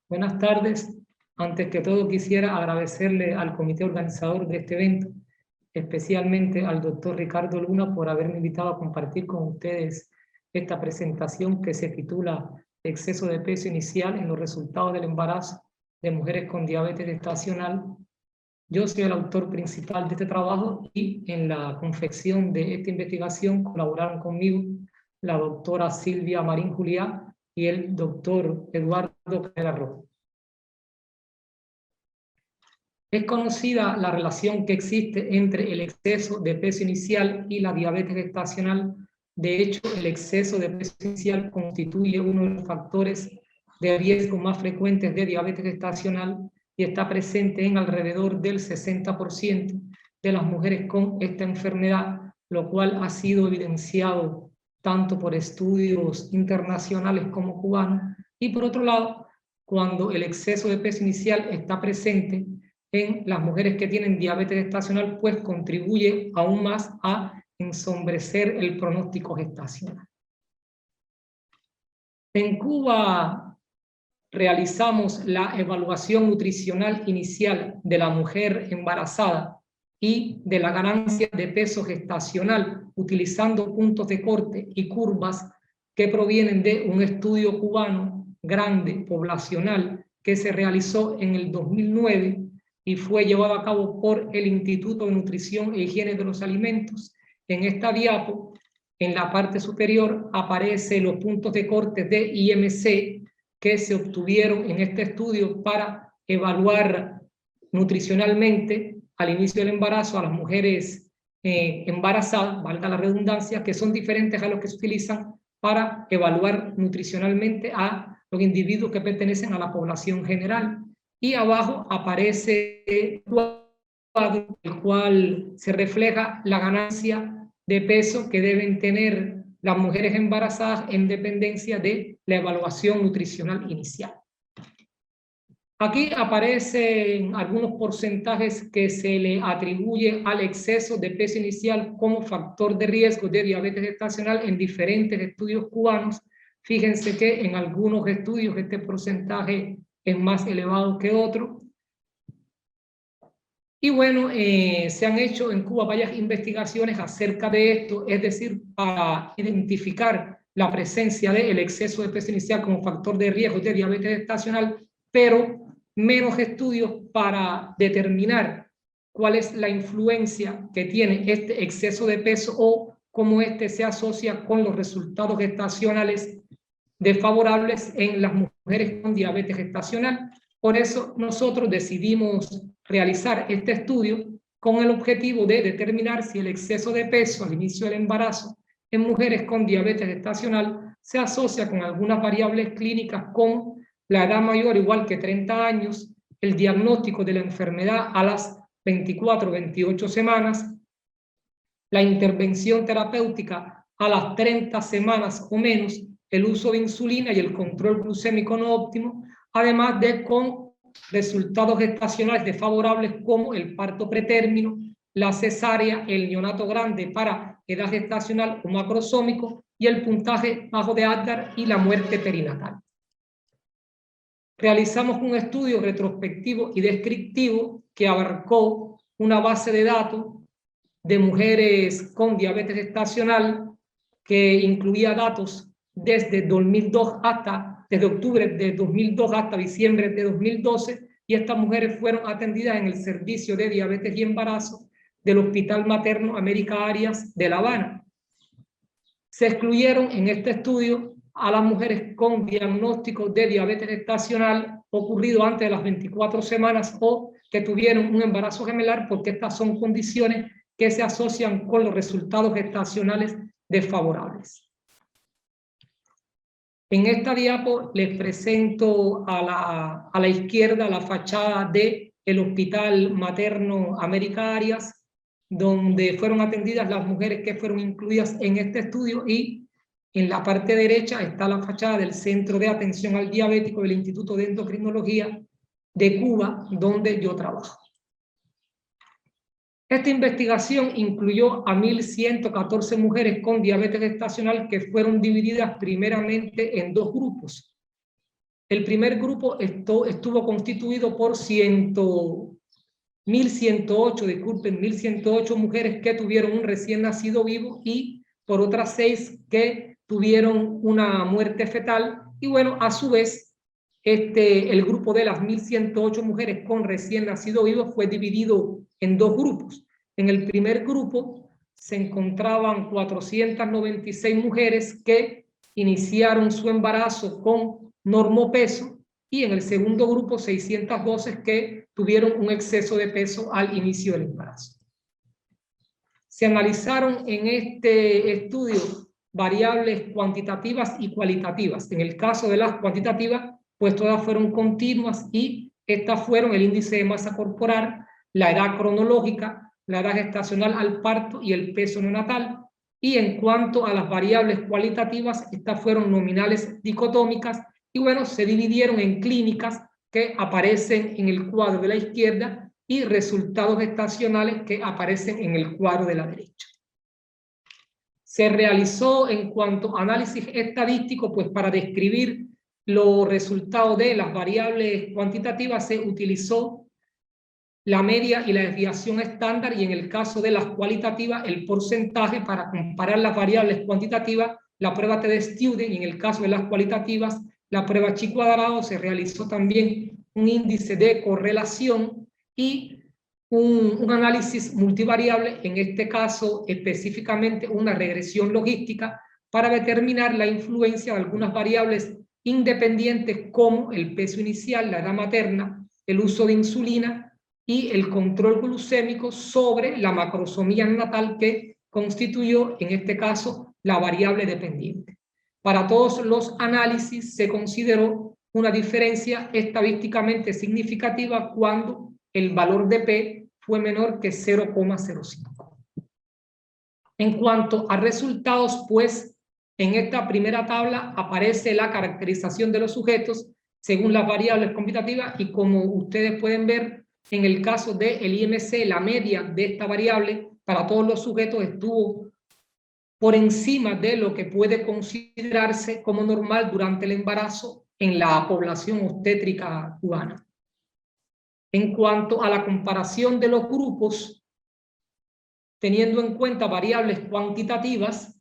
Buenas tardes. Antes que todo quisiera agradecerle al comité organizador de este evento, especialmente al doctor Ricardo Luna por haberme invitado a compartir con ustedes esta presentación que se titula Exceso de peso inicial en los resultados del embarazo de mujeres con diabetes gestacional. Yo soy el autor principal de este trabajo y en la confección de esta investigación colaboraron conmigo la doctora Silvia Marín Juliá y el doctor Eduardo Canela Rojo. Es conocida la relación que existe entre el exceso de peso inicial y la diabetes gestacional. De hecho, el exceso de peso inicial constituye uno de los factores de riesgo más frecuentes de diabetes gestacional y está presente en alrededor del 60% de las mujeres con esta enfermedad, lo cual ha sido evidenciado tanto por estudios internacionales como cubanos. Y por otro lado, cuando el exceso de peso inicial está presente en las mujeres que tienen diabetes gestacional, pues contribuye aún más a ensombrecer el pronóstico gestacional. En Cuba realizamos la evaluación nutricional inicial de la mujer embarazada y de la ganancia de peso gestacional utilizando puntos de corte y curvas que provienen de un estudio cubano grande, poblacional, que se realizó en el 2009 y fue llevado a cabo por el Instituto de Nutrición e Higiene de los Alimentos. En esta diapo, en la parte superior, aparecen los puntos de corte de IMC que se obtuvieron en este estudio para evaluar nutricionalmente al inicio del embarazo a las mujeres embarazadas, valga la redundancia, que son diferentes a los que se utilizan para evaluar nutricionalmente a los individuos que pertenecen a la población general. Y abajo aparece el cuadro, el cual se refleja la ganancia de peso que deben tener las mujeres embarazadas en dependencia de la evaluación nutricional inicial. Aquí aparecen algunos porcentajes que se le atribuye al exceso de peso inicial como factor de riesgo de diabetes gestacional en diferentes estudios cubanos. Fíjense que en algunos estudios este porcentaje es más elevado que otro. Y bueno, se han hecho en Cuba varias investigaciones acerca de esto, es decir, para identificar la presencia del exceso de peso inicial como factor de riesgo de diabetes gestacional, pero menos estudios para determinar cuál es la influencia que tiene este exceso de peso o cómo este se asocia con los resultados gestacionales desfavorables en las mujeres con diabetes gestacional. Por eso nosotros decidimos realizar este estudio con el objetivo de determinar si el exceso de peso al inicio del embarazo en mujeres con diabetes gestacional se asocia con algunas variables clínicas como la edad mayor igual que 30 años, el diagnóstico de la enfermedad a las 24 o 28 semanas, la intervención terapéutica a las 30 semanas o menos, el uso de insulina y el control glucémico no óptimo, además de con resultados gestacionales desfavorables como el parto pretérmino, la cesárea, el neonato grande para edad gestacional o macrosómico y el puntaje bajo de Apgar y la muerte perinatal. Realizamos un estudio retrospectivo y descriptivo que abarcó una base de datos de mujeres con diabetes gestacional que incluía datos desde 2002 desde octubre de 2002 hasta diciembre de 2012, y estas mujeres fueron atendidas en el servicio de diabetes y embarazo del Hospital Materno América Arias de La Habana. Se excluyeron en este estudio a las mujeres con diagnóstico de diabetes gestacional ocurrido antes de las 24 semanas o que tuvieron un embarazo gemelar, porque estas son condiciones que se asocian con los resultados gestacionales desfavorables. En esta diapo les presento a la izquierda la fachada del Hospital Materno América Arias, donde fueron atendidas las mujeres que fueron incluidas en este estudio, y en la parte derecha está la fachada del Centro de Atención al Diabético del Instituto de Endocrinología de Cuba, donde yo trabajo. Esta investigación incluyó a 1.114 mujeres con diabetes gestacional que fueron divididas primeramente en dos grupos. El primer grupo estuvo constituido por 1.108 mujeres que tuvieron un recién nacido vivo y por otras 6 que tuvieron una muerte fetal. Y bueno, a su vez, el grupo de las 1.108 mujeres con recién nacido vivo fue dividido en 2 grupos. En el primer grupo se encontraban 496 mujeres que iniciaron su embarazo con normopeso y en el segundo grupo 612 que tuvieron un exceso de peso al inicio del embarazo. Se analizaron en este estudio variables cuantitativas y cualitativas. En el caso de las cuantitativas, pues todas fueron continuas y estas fueron el índice de masa corporal, la edad cronológica, la edad gestacional al parto y el peso neonatal. Y en cuanto a las variables cualitativas, estas fueron nominales dicotómicas y bueno, se dividieron en clínicas que aparecen en el cuadro de la izquierda y resultados gestacionales que aparecen en el cuadro de la derecha. Se realizó en cuanto a análisis estadístico, pues para describir los resultados de las variables cuantitativas se utilizó la media y la desviación estándar y en el caso de las cualitativas el porcentaje para comparar las variables cuantitativas, la prueba T-de-Student y en el caso de las cualitativas la prueba chi cuadrado. Se realizó también un índice de correlación y un análisis multivariable, en este caso específicamente una regresión logística para determinar la influencia de algunas variables independientes como el peso inicial, la edad materna, el uso de insulina y el control glucémico sobre la macrosomía neonatal que constituyó en este caso la variable dependiente. Para todos los análisis se consideró una diferencia estadísticamente significativa cuando el valor de P fue menor que 0,05. En cuanto a resultados, pues en esta primera tabla aparece la caracterización de los sujetos según las variables computativas y como ustedes pueden ver, en el caso del IMC, la media de esta variable para todos los sujetos estuvo por encima de lo que puede considerarse como normal durante el embarazo en la población obstétrica cubana. En cuanto a la comparación de los grupos, teniendo en cuenta variables cuantitativas,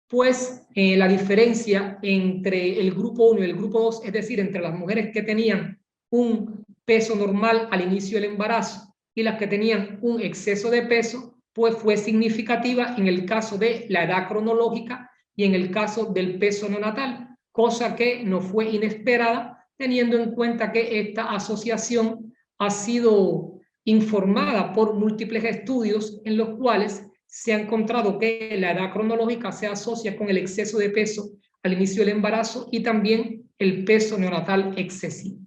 pues la diferencia entre el grupo 1 y el grupo 2, es decir, entre las mujeres que tenían un peso normal al inicio del embarazo y las que tenían un exceso de peso, pues fue significativa en el caso de la edad cronológica y en el caso del peso neonatal, cosa que no fue inesperada, teniendo en cuenta que esta asociación ha sido informada por múltiples estudios en los cuales se ha encontrado que la edad cronológica se asocia con el exceso de peso al inicio del embarazo y también el peso neonatal excesivo.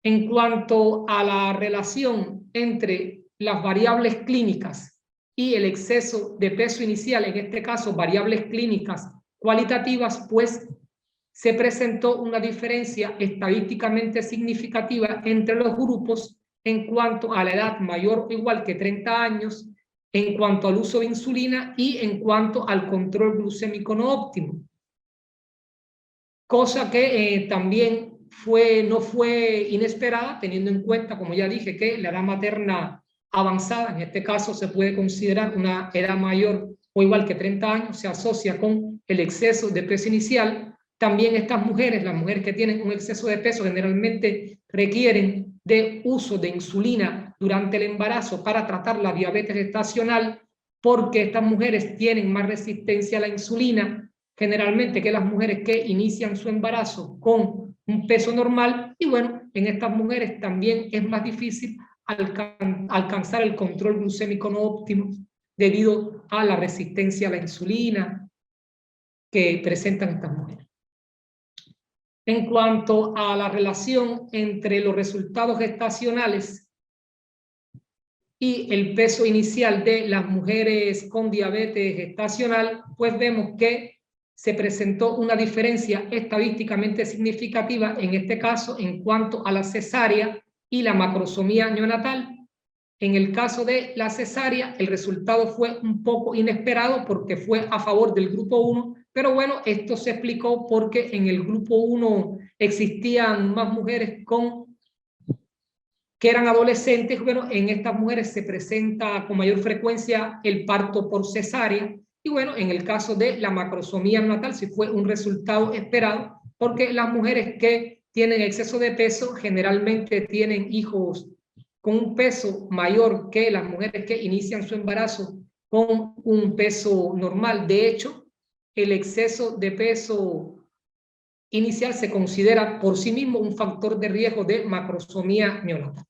En cuanto a la relación entre las variables clínicas y el exceso de peso inicial, en este caso variables clínicas cualitativas, pues se presentó una diferencia estadísticamente significativa entre los grupos en cuanto a la edad mayor o igual que 30 años, en cuanto al uso de insulina y en cuanto al control glucémico no óptimo. Cosa que también no fue inesperada, teniendo en cuenta, como ya dije, que la edad materna avanzada, en este caso se puede considerar una edad mayor o igual que 30 años, se asocia con el exceso de peso inicial. También estas mujeres, las mujeres que tienen un exceso de peso, generalmente requieren de uso de insulina durante el embarazo para tratar la diabetes gestacional, porque estas mujeres tienen más resistencia a la insulina, generalmente, que las mujeres que inician su embarazo con un peso normal. Y bueno, en estas mujeres también es más difícil alcanzar el control glucémico no óptimo debido a la resistencia a la insulina que presentan estas mujeres. En cuanto a la relación entre los resultados gestacionales y el peso inicial de las mujeres con diabetes gestacional, pues vemos que se presentó una diferencia estadísticamente significativa, en este caso en cuanto a la cesárea y la macrosomía neonatal. En el caso de la cesárea, el resultado fue un poco inesperado porque fue a favor del grupo 1, Pero bueno, esto se explicó porque en el grupo 1 existían más mujeres que eran adolescentes. Bueno, en estas mujeres se presenta con mayor frecuencia el parto por cesárea. Y bueno, en el caso de la macrosomía neonatal, sí fue un resultado esperado, porque las mujeres que tienen exceso de peso generalmente tienen hijos con un peso mayor que las mujeres que inician su embarazo con un peso normal. De hecho, el exceso de peso inicial se considera por sí mismo un factor de riesgo de macrosomía neonatal.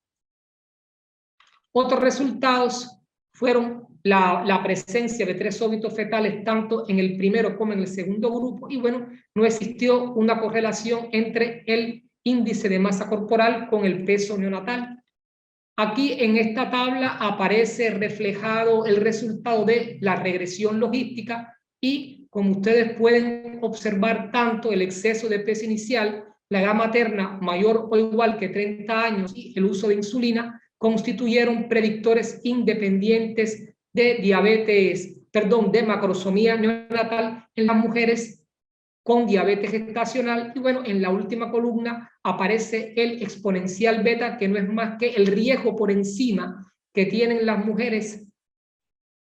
Otros resultados fueron la presencia de 3 óbitos fetales tanto en el primero como en el segundo grupo, y bueno, no existió una correlación entre el índice de masa corporal con el peso neonatal. Aquí en esta tabla aparece reflejado el resultado de la regresión logística y, como ustedes pueden observar, tanto el exceso de peso inicial, la edad materna mayor o igual que 30 años y el uso de insulina constituyeron predictores independientes de diabetes, de macrosomía neonatal en las mujeres con diabetes gestacional. Y bueno, en la última columna aparece el exponencial beta, que no es más que el riesgo por encima que tienen las mujeres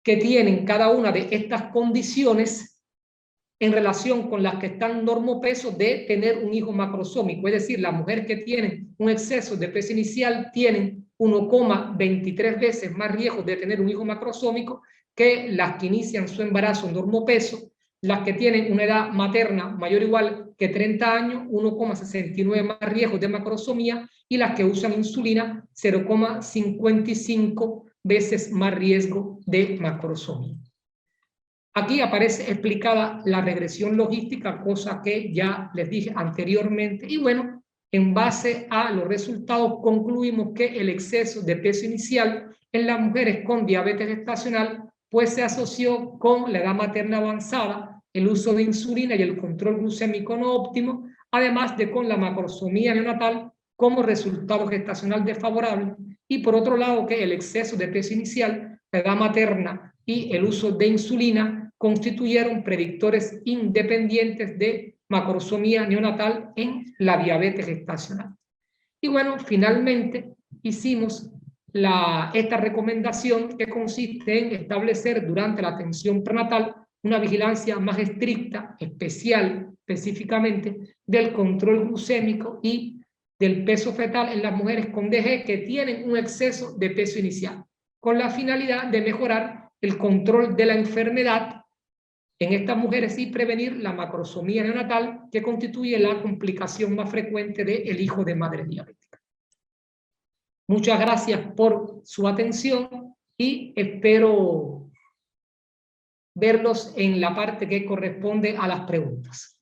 que tienen cada una de estas condiciones en relación con las que están normopeso de tener un hijo macrosómico. Es decir, las mujeres que tienen un exceso de peso inicial tienen 1,23 veces más riesgo de tener un hijo macrosómico que las que inician su embarazo normopeso. Las que tienen una edad materna mayor o igual que 30 años, 1,69 más riesgo de macrosomía, y las que usan insulina, 0,55 veces más riesgo de macrosomía. Aquí aparece explicada la regresión logística, cosa que ya les dije anteriormente. Y bueno, en base a los resultados concluimos que el exceso de peso inicial en las mujeres con diabetes gestacional pues se asoció con la edad materna avanzada, el uso de insulina y el control glucémico no óptimo, además de con la macrosomía neonatal como resultado gestacional desfavorable. Y por otro lado, que el exceso de peso inicial, la edad materna y el uso de insulina constituyeron predictores independientes de macrosomía neonatal en la diabetes gestacional. Y bueno, finalmente hicimos esta recomendación, que consiste en establecer durante la atención prenatal una vigilancia más estricta, especial, específicamente, del control glucémico y del peso fetal en las mujeres con DG que tienen un exceso de peso inicial, con la finalidad de mejorar el control de la enfermedad en estas mujeres y prevenir la macrosomía neonatal, que constituye la complicación más frecuente del hijo de madre diabética. Muchas gracias por su atención y espero verlos en la parte que corresponde a las preguntas.